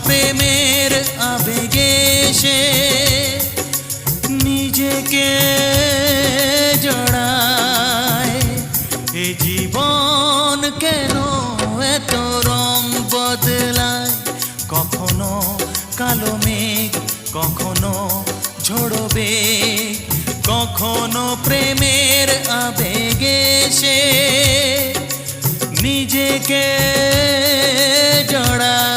প্রেমের আবেগে সে নিজেকে জড়ায়। এ জীবন কেন এত রং বদলায়, কখনো কালো মেঘ, কখনো ঝড়ো বেগ, কখনো প্রেমের আবেগে সে নিজেকে জড়ায়।